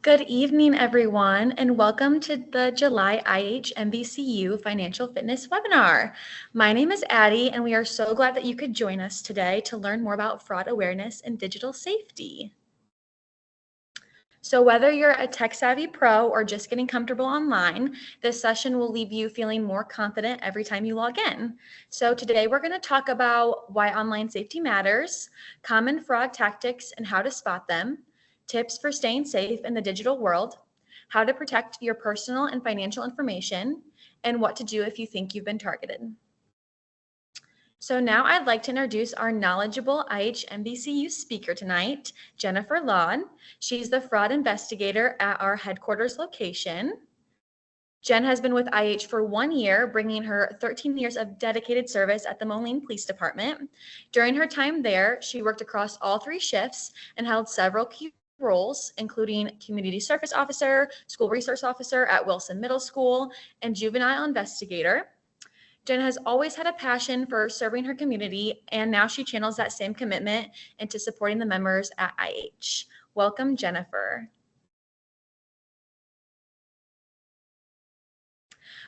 Good evening, everyone, and welcome to the July IHMVCU Financial Fitness webinar. My name is Addie, and we are so glad that you could join us today to learn more about fraud awareness and digital safety. So whether you're a tech-savvy pro or just getting comfortable online, this session will leave you feeling more confident every time you log in. So today we're going to talk about why online safety matters, common fraud tactics and how to spot them, tips for staying safe in the digital world, how to protect your personal and financial information, and what to do if you think you've been targeted. So now I'd like to introduce our knowledgeable IHMVCU speaker tonight, Jennifer Lawn. She's the fraud investigator at our headquarters location. Jen has been with IH for 1 year, bringing her 13 years of dedicated service at the Moline Police Department. During her time there, she worked across all 3 shifts and held several key roles, including community service officer, school resource officer at Wilson Middle School, and juvenile investigator. Jen has always had a passion for serving her community, and now she channels that same commitment into supporting the members at IH. Welcome, Jennifer.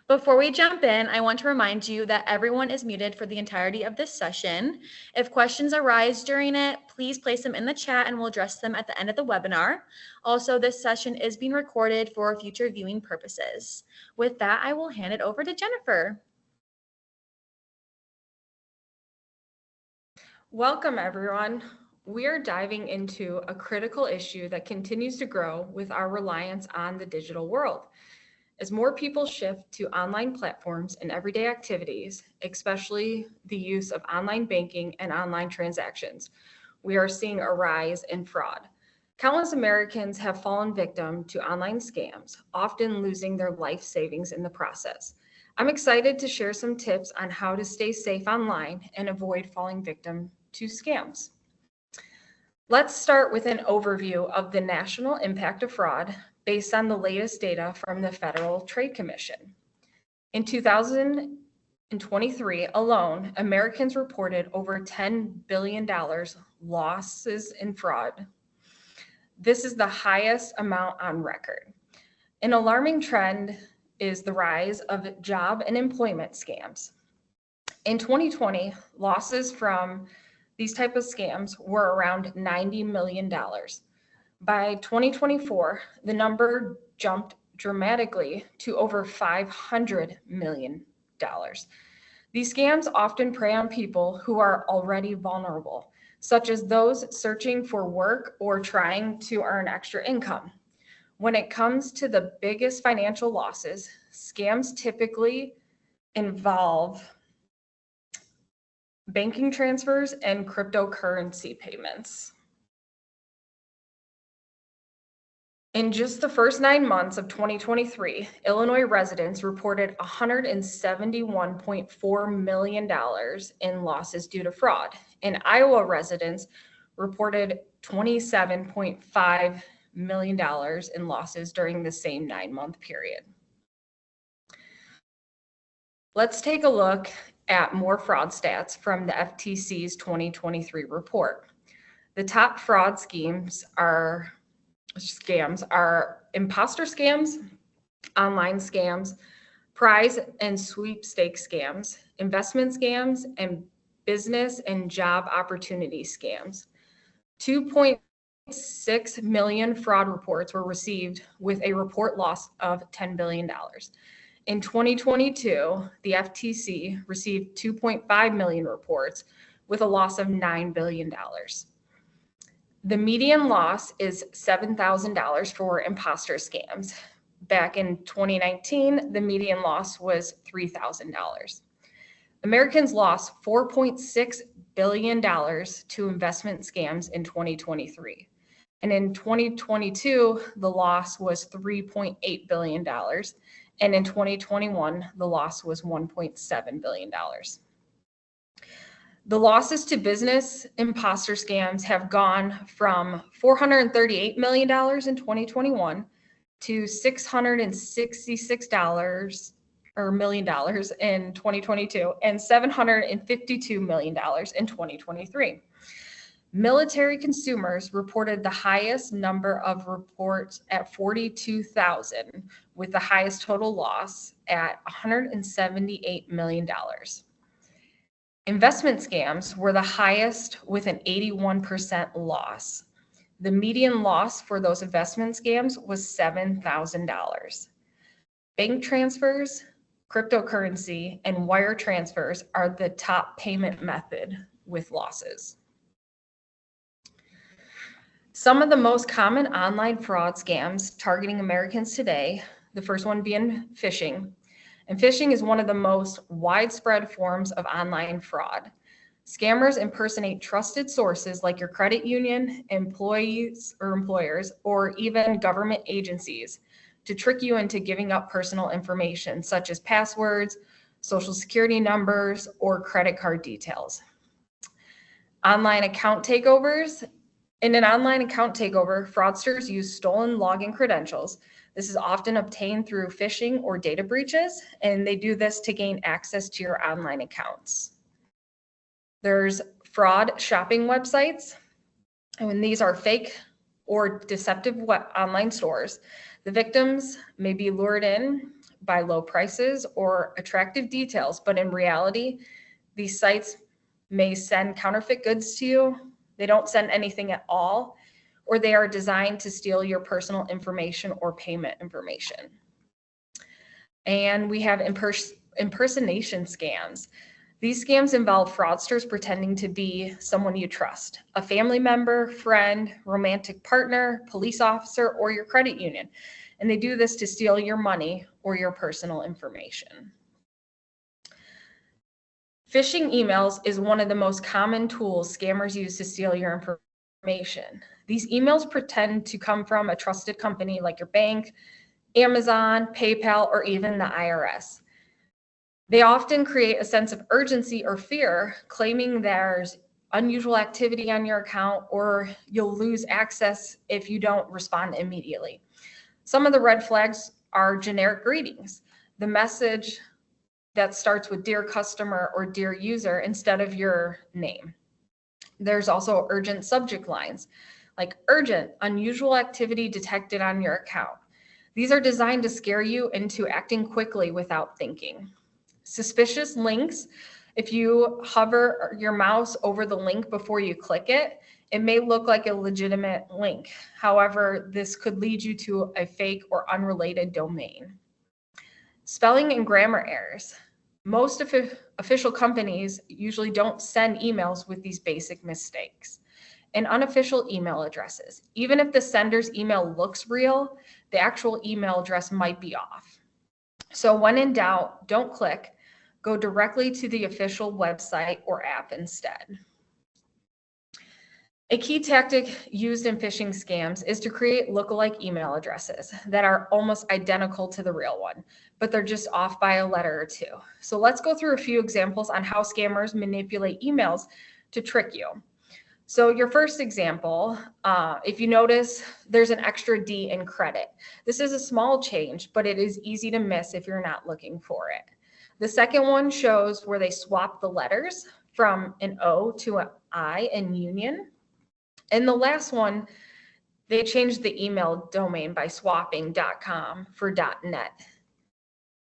Before we jump in, I want to remind you that everyone is muted for the entirety of this session. If questions arise during it, please place them in the chat and we'll address them at the end of the webinar. Also, this session is being recorded for future viewing purposes. With that, I will hand it over to Jennifer. Welcome, everyone. We are diving into a critical issue that continues to grow with our reliance on the digital world. As more people shift to online platforms and everyday activities, especially the use of online banking and online transactions, we are seeing a rise in fraud. Countless Americans have fallen victim to online scams, often losing their life savings in the process. I'm excited to share some tips on how to stay safe online and avoid falling victim to scams. Let's start with an overview of the national impact of fraud based on the latest data from the Federal Trade Commission. In 2023 alone, Americans reported over $10 billion losses in fraud. This is the highest amount on record. An alarming trend is the rise of job and employment scams. In 2020, losses from these type of scams were around $90 million. By 2024, the number jumped dramatically to over $500 million. These scams often prey on people who are already vulnerable, such as those searching for work or trying to earn extra income. When it comes to the biggest financial losses, scams typically involve banking transfers and cryptocurrency payments. In just the first 9 months of 2023, Illinois residents reported $171.4 million in losses due to fraud, and Iowa residents reported $27.5 million in losses during the same 9-month period. Let's take a look at more fraud stats from the FTC's 2023 report. The top fraud scams are imposter scams, online scams, prize and sweepstakes scams, investment scams, and business and job opportunity scams. 2.6 million fraud reports were received with a report loss of $10 billion. In 2022, the FTC received 2.5 million reports with a loss of $9 billion. The median loss is $7,000 for imposter scams. Back in 2019, the median loss was $3,000. Americans lost $4.6 billion to investment scams in 2023. And in 2022, the loss was $3.8 billion. And in 2021, the loss was $1.7 billion. The losses to business imposter scams have gone from $438 million in 2021 to $666 million in 2022 and $752 million in 2023. Military consumers reported the highest number of reports at 42,000, with the highest total loss at $178 million. Investment scams were the highest with an 81% loss. The median loss for those investment scams was $7,000. Bank transfers, cryptocurrency, and wire transfers are the top payment method with losses. Some of the most common online fraud scams targeting Americans today, the first one being phishing. And phishing is one of the most widespread forms of online fraud. Scammers impersonate trusted sources like your credit union, employees or employers, or even government agencies to trick you into giving up personal information such as passwords, social security numbers, or credit card details. Online account takeovers. In an online account takeover, fraudsters use stolen login credentials. This is often obtained through phishing or data breaches, and they do this to gain access to your online accounts. There's fraud shopping websites, and when these are fake or deceptive online stores, the victims may be lured in by low prices or attractive details, but in reality, these sites may send counterfeit goods to you. They don't send anything at all, or they are designed to steal your personal information or payment information. And we have impersonation scams. These scams involve fraudsters pretending to be someone you trust, a family member, friend, romantic partner, police officer, or your credit union. And they do this to steal your money or your personal information. Phishing emails is one of the most common tools scammers use to steal your information. These emails pretend to come from a trusted company like your bank, Amazon, PayPal, or even the IRS. They often create a sense of urgency or fear, claiming there's unusual activity on your account or you'll lose access if you don't respond immediately. Some of the red flags are generic greetings. The message that starts with "Dear customer" or "Dear user" instead of your name. There's also urgent subject lines like "Urgent, unusual activity detected on your account." These are designed to scare you into acting quickly without thinking. Suspicious links. If you hover your mouse over the link before you click it, it may look like a legitimate link. However, this could lead you to a fake or unrelated domain. Spelling and grammar errors. Most official companies usually don't send emails with these basic mistakes. And unofficial email addresses. Even if the sender's email looks real, the actual email address might be off. So when in doubt, don't click. Go directly to the official website or app instead. A key tactic used in phishing scams is to create lookalike email addresses that are almost identical to the real one, but they're just off by a letter or two. So let's go through a few examples on how scammers manipulate emails to trick you. So your first example, if you notice, there's an extra D in credit. This is a small change, but it is easy to miss if you're not looking for it. The second one shows where they swap the letters from an O to an I in union. And the last one, they changed the email domain by swapping .com for .net.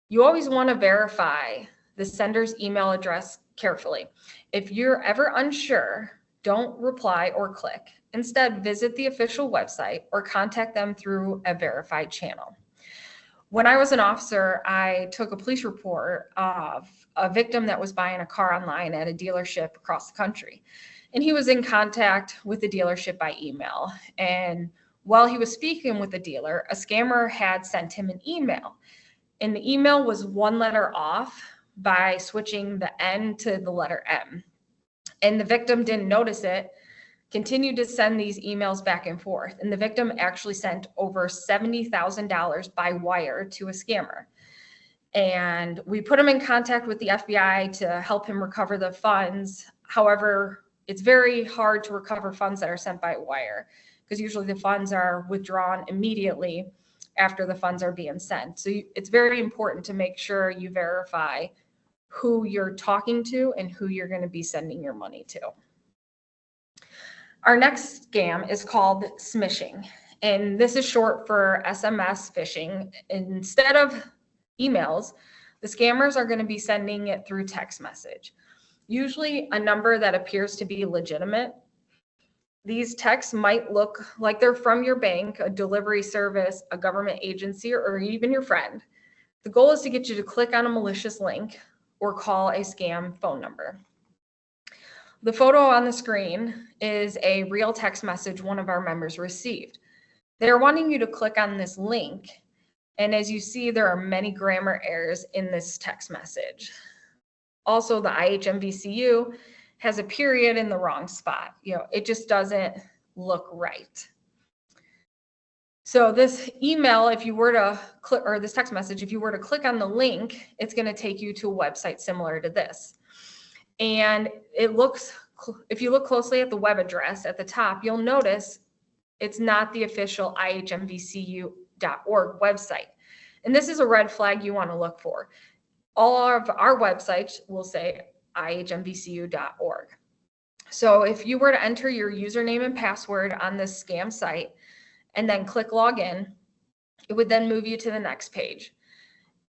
You always want to verify the sender's email address carefully. If you're ever unsure, don't reply or click. Instead, visit the official website or contact them through a verified channel. When I was an officer, I took a police report of a victim that was buying a car online at a dealership across the country. And he was in contact with the dealership by email. And while he was speaking with the dealer, a scammer had sent him an email. And the email was one letter off by switching the N to the letter M. And the victim didn't notice it, continued to send these emails back and forth. And the victim actually sent over $70,000 by wire to a scammer. And we put him in contact with the FBI to help him recover the funds. However, it's very hard to recover funds that are sent by wire because usually the funds are withdrawn immediately after the funds are being sent. So it's very important to make sure you verify who you're talking to and who you're going to be sending your money to. Our next scam is called smishing, and this is short for SMS phishing. Instead of emails, the scammers are going to be sending it through text message, usually a number that appears to be legitimate. These texts might look like they're from your bank, a delivery service, a government agency, or even your friend. The goal is to get you to click on a malicious link or call a scam phone number. The photo on the screen is a real text message one of our members received. They're wanting you to click on this link, and as you see, there are many grammar errors in this text message. Also, the IHMVCU has a period in the wrong spot. It just doesn't look right. So this email, if you were to click, or this text message, if you were to click on the link, it's going to take you to a website similar to this. And it looks, if you look closely at the web address at the top, you'll notice it's not the official IHMVCU.org website. And this is a red flag you want to look for. All of our websites will say IHMVCU.org. So if you were to enter your username and password on this scam site and then click login, it would then move you to the next page.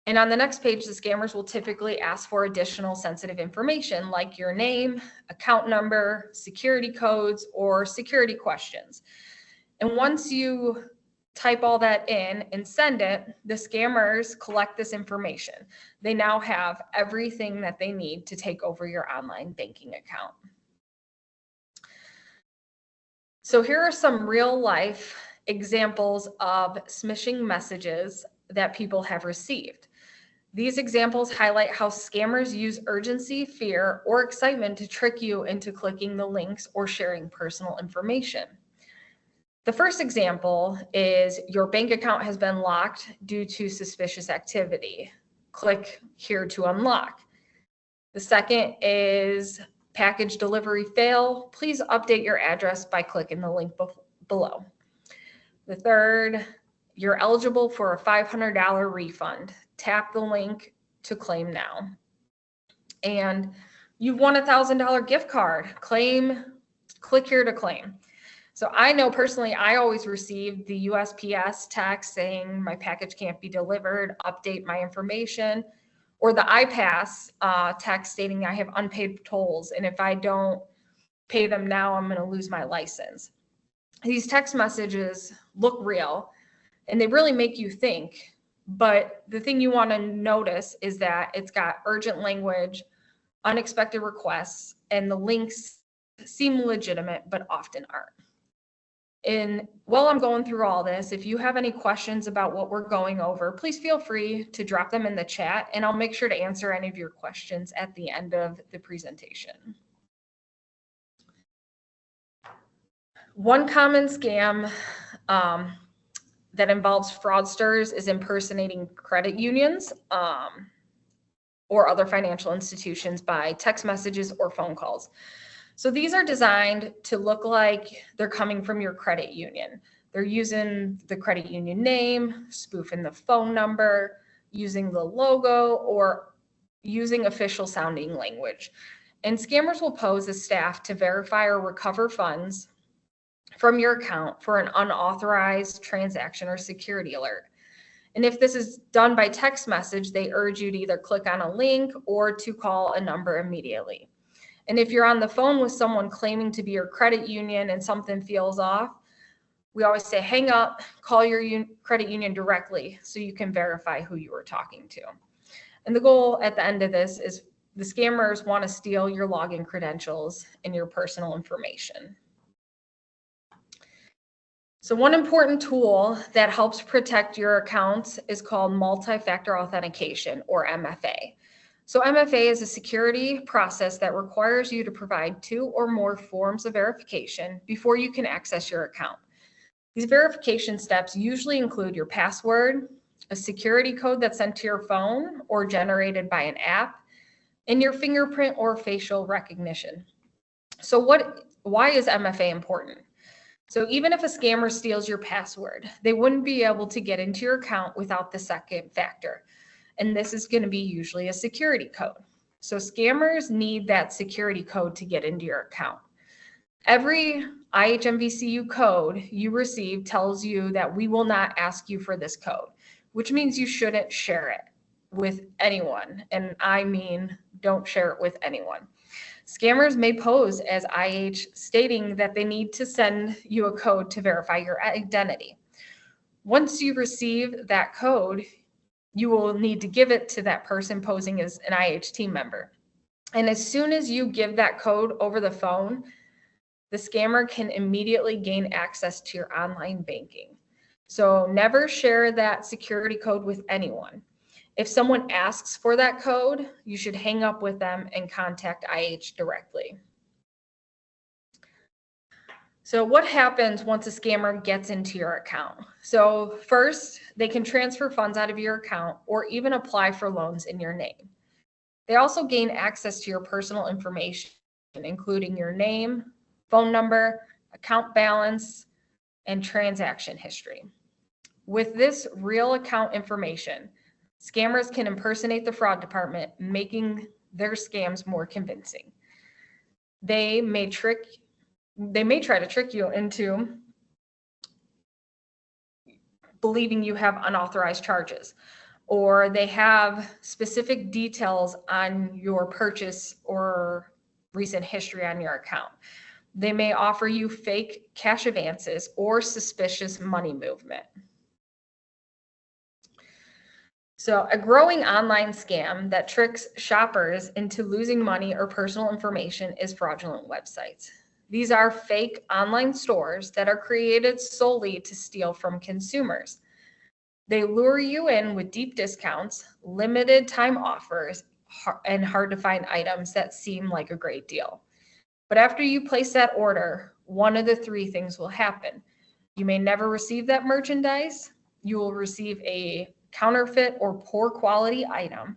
And on the next page, the scammers will typically ask for additional sensitive information like your name, account number, security codes, or security questions. And once you type all that in and send it, the scammers collect this information. They now have everything that they need to take over your online banking account. So here are some real life examples of smishing messages that people have received. These examples highlight how scammers use urgency, fear, or excitement to trick you into clicking the links or sharing personal information. The first example is your bank account has been locked due to suspicious activity. Click here to unlock. The second is package delivery fail. Please update your address by clicking the link below. The third, you're eligible for a $500 refund. Tap the link to claim now. And you've won a $1,000 gift card. Click here to claim. So I know personally, I always receive the USPS text saying my package can't be delivered, update my information, or the iPass text stating I have unpaid tolls, and if I don't pay them now, I'm going to lose my license. These text messages look real, and they really make you think. But the thing you want to notice is that it's got urgent language, unexpected requests, and the links seem legitimate, but often aren't. And while I'm going through all this, if you have any questions about what we're going over, please feel free to drop them in the chat, and I'll make sure to answer any of your questions at the end of the presentation. One common scam that involves fraudsters is impersonating credit unions or other financial institutions by text messages or phone calls. So these are designed to look like they're coming from your credit union. They're using the credit union name, spoofing the phone number, using the logo, or using official sounding language. And scammers will pose as staff to verify or recover funds from your account for an unauthorized transaction or security alert. And if this is done by text message, they urge you to either click on a link or to call a number immediately. And if you're on the phone with someone claiming to be your credit union and something feels off, we always say, hang up, call your credit union directly so you can verify who you were talking to. And the goal at the end of this is the scammers want to steal your login credentials and your personal information. So one important tool that helps protect your accounts is called multi-factor authentication, or MFA. So MFA is a security process that requires you to provide 2 or more forms of verification before you can access your account. These verification steps usually include your password, a security code that's sent to your phone or generated by an app, and your fingerprint or facial recognition. So why is MFA important? So even if a scammer steals your password, they wouldn't be able to get into your account without the second factor. And this is going to be usually a security code. So scammers need that security code to get into your account. Every IHMVCU code you receive tells you that we will not ask you for this code, which means you shouldn't share it with anyone. And I mean, don't share it with anyone. Scammers may pose as IH, stating that they need to send you a code to verify your identity. Once you receive that code, you will need to give it to that person posing as an IH team member. And as soon as you give that code over the phone, the scammer can immediately gain access to your online banking. So never share that security code with anyone. If someone asks for that code, you should hang up with them and contact IH directly. So what happens once a scammer gets into your account? So first, they can transfer funds out of your account or even apply for loans in your name. They also gain access to your personal information, including your name, phone number, account balance, and transaction history. With this real account information, scammers can impersonate the fraud department, making their scams more convincing. They may try to trick you into believing you have unauthorized charges, or they have specific details on your purchase or recent history on your account. They may offer you fake cash advances or suspicious money movement. So a growing online scam that tricks shoppers into losing money or personal information is fraudulent websites. These are fake online stores that are created solely to steal from consumers. They lure you in with deep discounts, limited time offers, and hard to find items that seem like a great deal. But after you place that order, one of the three things will happen. You may never receive that merchandise. You will receive a counterfeit or poor quality item,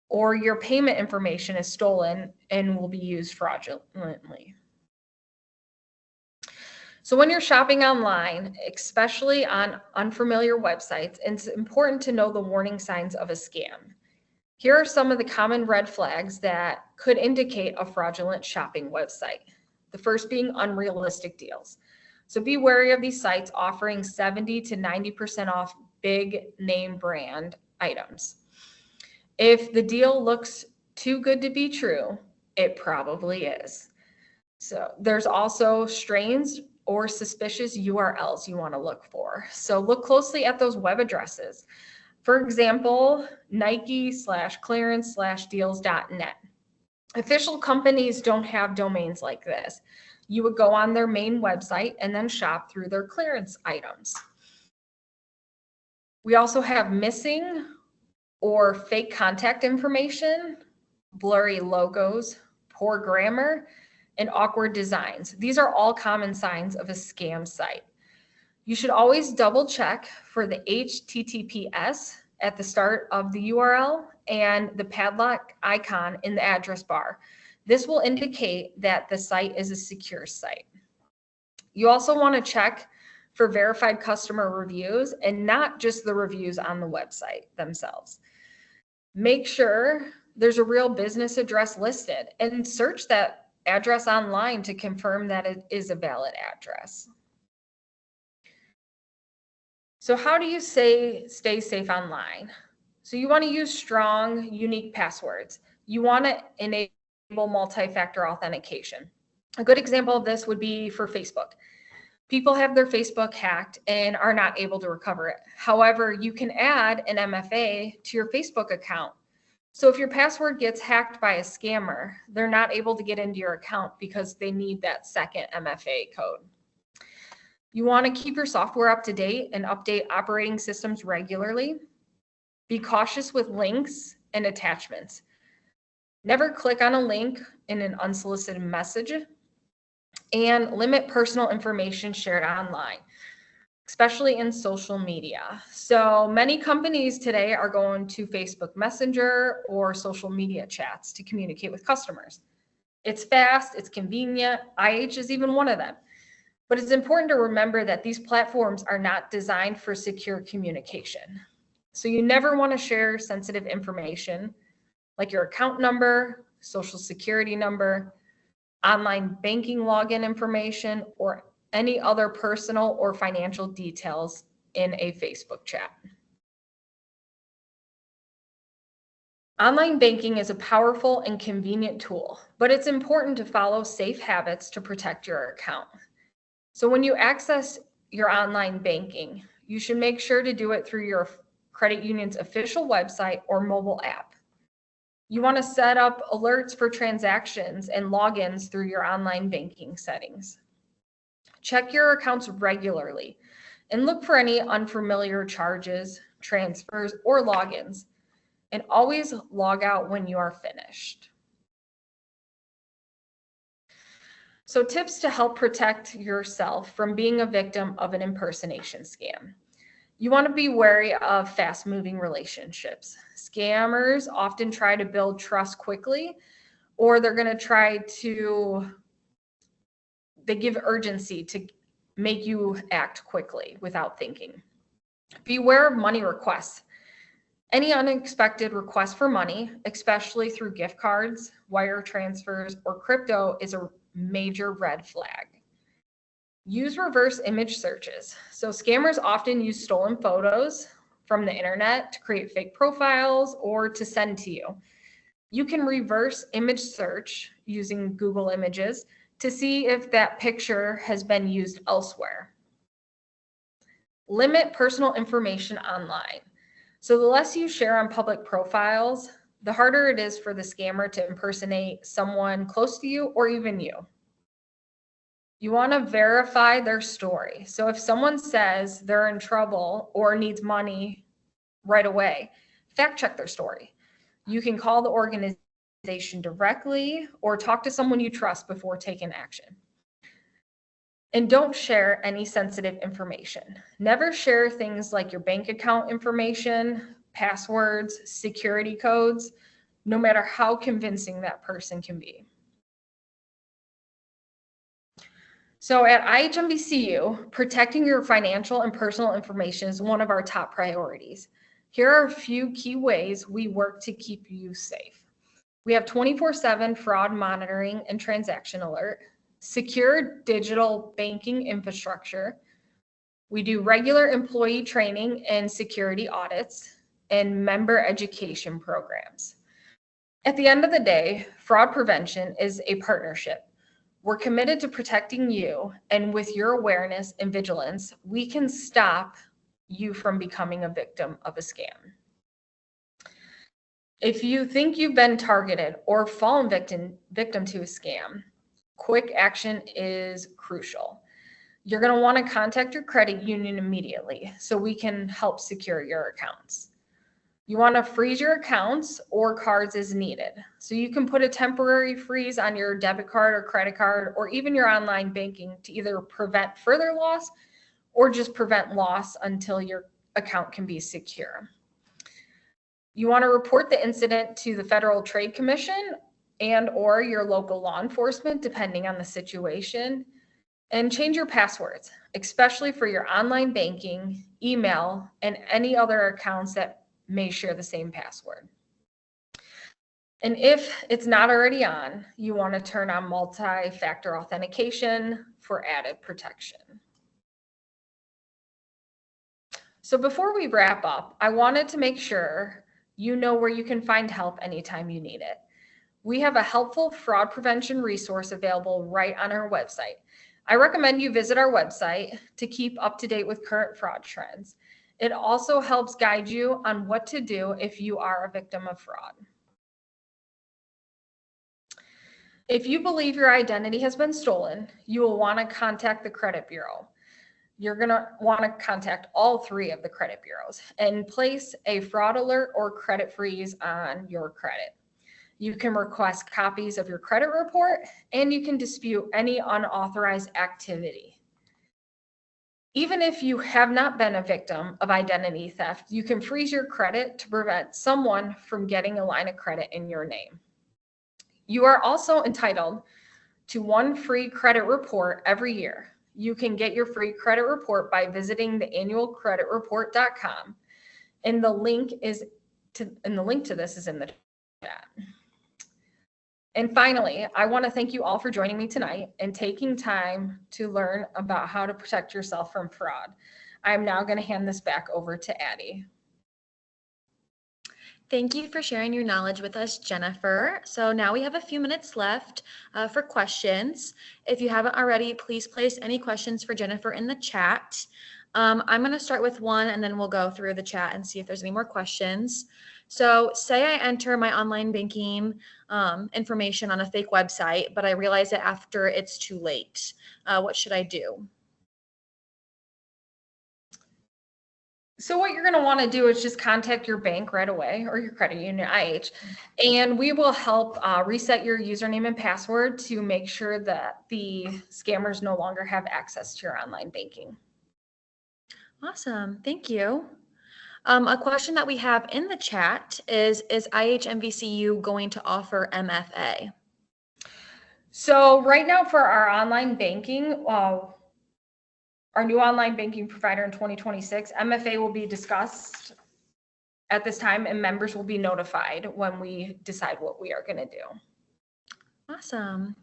or your payment information is stolen and will be used fraudulently. So when you're shopping online, especially on unfamiliar websites, it's important to know the warning signs of a scam. Here are some of the common red flags that could indicate a fraudulent shopping website. The first being unrealistic deals. So be wary of these sites offering 70 to 90% off big name brand items. If the deal looks too good to be true, it probably is. So there's also strange or suspicious URLs you want to look for. So look closely at those web addresses. For example, Nike/clearance/deals.net. Official companies don't have domains like this. You would go on their main website and then shop through their clearance items. We also have missing or fake contact information, blurry logos, poor grammar, and awkward designs. These are all common signs of a scam site. You should always double check for the HTTPS at the start of the URL and the padlock icon in the address bar. This will indicate that the site is a secure site. You also want to check for verified customer reviews and not just the reviews on the website themselves. Make sure there's a real business address listed and search that address online to confirm that it is a valid address. So how do you stay safe online? So you want to use strong, unique passwords. You want to enable multi-factor authentication. A good example of this would be for Facebook. People have their Facebook hacked and are not able to recover it. However, you can add an MFA to your Facebook account. So if your password gets hacked by a scammer, they're not able to get into your account because they need that second MFA code. You want to keep your software up to date and update operating systems regularly. Be cautious with links and attachments. Never click on a link in an unsolicited message, and limit personal information shared online, especially in social media. So many companies today are going to Facebook Messenger or social media chats to communicate with customers. It's fast, it's convenient. IH is even one of them. But it's important to remember that these platforms are not designed for secure communication. So you never want to share sensitive information like your account number, social security number, online banking login information, or any other personal or financial details in a Facebook chat. Online banking is a powerful and convenient tool, but it's important to follow safe habits to protect your account. So when you access your online banking, you should make sure to do it through your credit union's official website or mobile app. You want to set up alerts for transactions and logins through your online banking settings. Check your accounts regularly and look for any unfamiliar charges, transfers, or logins, and always log out when you are finished. So tips to help protect yourself from being a victim of an impersonation scam. You want to be wary of fast-moving relationships. Scammers often try to build trust quickly, or they're going to they give urgency to make you act quickly without thinking. Beware of money requests. Any unexpected request for money, especially through gift cards, wire transfers, or crypto, is a major red flag. Use reverse image searches. So scammers often use stolen photos from the internet to create fake profiles or to send to you. You can reverse image search using Google Images to see if that picture has been used elsewhere. Limit personal information online. So the less you share on public profiles, the harder it is for the scammer to impersonate someone close to you or even you. You want to verify their story. So if someone says they're in trouble or needs money right away, fact check their story. You can call the organization directly or talk to someone you trust before taking action. And don't share any sensitive information. Never share things like your bank account information, passwords, security codes, no matter how convincing that person can be. So at IHMVCU, protecting your financial and personal information is one of our top priorities. Here are a few key ways we work to keep you safe. We have 24/7 fraud monitoring and transaction alert, secure digital banking infrastructure. We do regular employee training and security audits and member education programs. At the end of the day, fraud prevention is a partnership. We're committed to protecting you, and with your awareness and vigilance, we can stop you from becoming a victim of a scam. If you think you've been targeted or fallen victim to a scam, quick action is crucial. You're going to want to contact your credit union immediately so we can help secure your accounts. You want to freeze your accounts or cards as needed. So you can put a temporary freeze on your debit card or credit card or even your online banking to either prevent further loss or just prevent loss until your account can be secure. You want to report the incident to the Federal Trade Commission and or your local law enforcement, depending on the situation, and change your passwords, especially for your online banking, email, and any other accounts that may share the same password. And if it's not already on, you want to turn on multi-factor authentication for added protection. So before we wrap up, I wanted to make sure you know where you can find help anytime you need it. We have a helpful fraud prevention resource available right on our website. I recommend you visit our website to keep up to date with current fraud trends. It also helps guide you on what to do if you are a victim of fraud. If you believe your identity has been stolen, you will want to contact the credit bureau. You're going to want to contact all three of the credit bureaus and place a fraud alert or credit freeze on your credit. You can request copies of your credit report, and you can dispute any unauthorized activity. Even if you have not been a victim of identity theft, you can freeze your credit to prevent someone from getting a line of credit in your name. You are also entitled to one free credit report every year. You can get your free credit report by visiting the annualcreditreport.com, and the link to this is in the chat. And finally, I want to thank you all for joining me tonight and taking time to learn about how to protect yourself from fraud. I'm now going to hand this back over to Addie. Thank you for sharing your knowledge with us, Jennifer. So now we have a few minutes left for questions. If you haven't already, please place any questions for Jennifer in the chat. I'm going to start with one and then we'll go through the chat and see if there's any more questions. So say I enter my online banking information on a fake website, but I realize it after it's too late. What should I do? So what you're going to want to do is just contact your bank right away or your credit union, IH, and we will help reset your username and password to make sure that the scammers no longer have access to your online banking. Awesome. Thank you. A question that we have in the chat is IHMVCU going to offer MFA? So right now for our online banking, our new online banking provider in 2026, MFA will be discussed at this time and members will be notified when we decide what we are going to do. Awesome.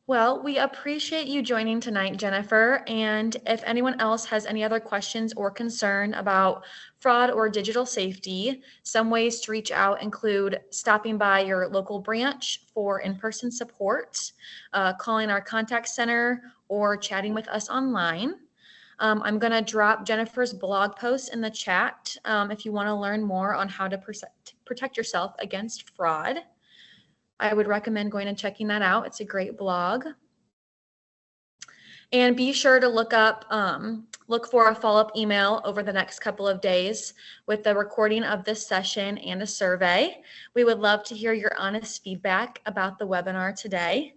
Well, we appreciate you joining tonight, Jennifer. And if anyone else has any other questions or concern about fraud or digital safety, some ways to reach out include stopping by your local branch for in-person support, calling our contact center, or chatting with us online. I'm going to drop Jennifer's blog post in the chat if you want to learn more on how to protect yourself against fraud. I would recommend going and checking that out. It's a great blog. And be sure to look for a follow-up email over the next couple of days with the recording of this session and a survey. We would love to hear your honest feedback about the webinar today.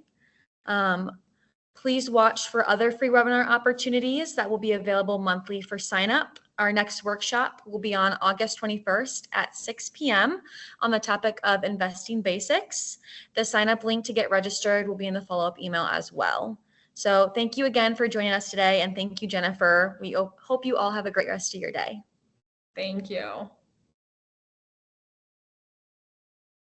Please watch for other free webinar opportunities that will be available monthly for sign up. Our next workshop will be on August 21st at 6 p.m. on the topic of investing basics. The sign up link to get registered will be in the follow-up email as well. So thank you again for joining us today, and thank you, Jennifer. We hope you all have a great rest of your day. Thank you.